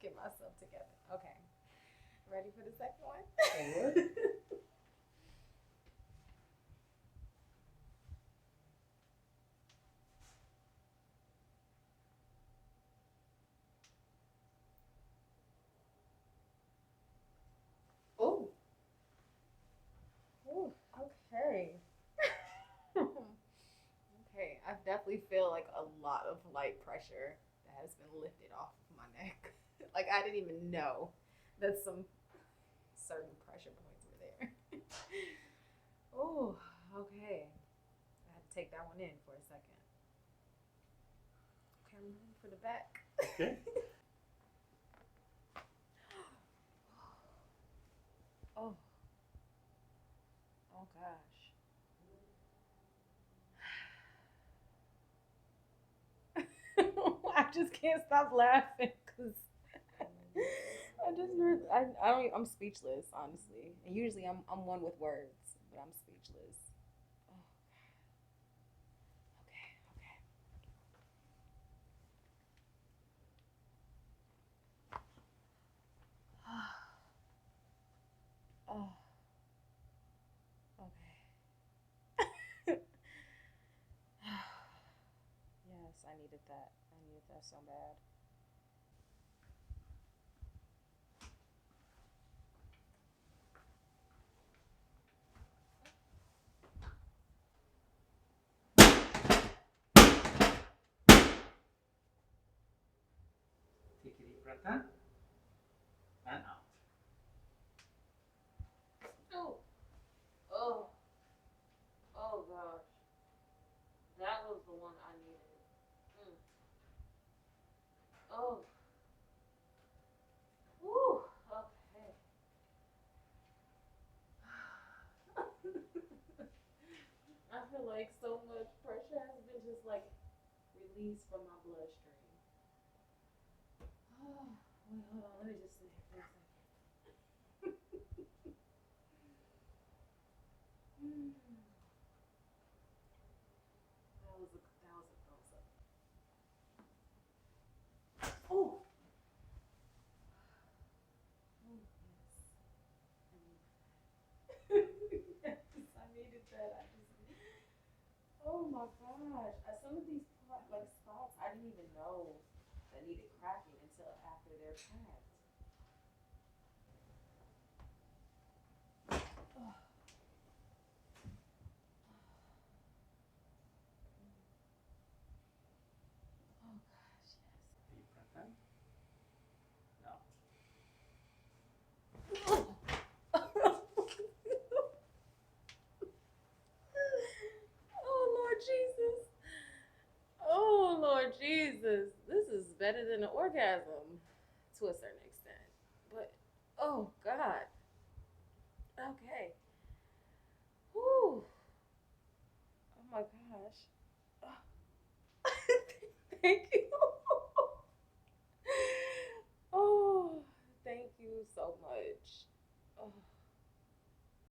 Get myself together. Okay. Ready for the second one? Forward. Oh. Ooh, okay. Okay, I definitely feel like a lot of light pressure that has been lifted off of my neck. Like I didn't even know that some certain pressure points were there. Oh, okay. I had to take that one in for a second. Okay, I'm ready for the back. Okay. Oh, oh gosh. I just can't stop laughing because I just I don't I'm speechless honestly. And usually I'm one with words, but I'm speechless. Oh, okay, okay. Oh, okay. Yes, I needed that. I needed that so bad. Take a deep breath in and out. Oh, oh, oh gosh. That was the one I needed. Mm. Oh, woo, okay. I feel like so much pressure has been just like released from my bloodstream. Oh, wait, hold on. Let me just sit here for a second. Mm. That was a thumbs up. Oh, oh yes. I needed that. Yes, I needed that. I just. Oh my gosh. Some of these like spots I didn't even know that needed cracking until after they're cracked. Oh, oh gosh, Deep breath in and out. yes. Oh Lord Jesus. Oh Lord Jesus. This is better than an orgasm to a certain extent. But oh God. Okay. Whew. Oh my gosh. Thank you. Oh, thank you so much.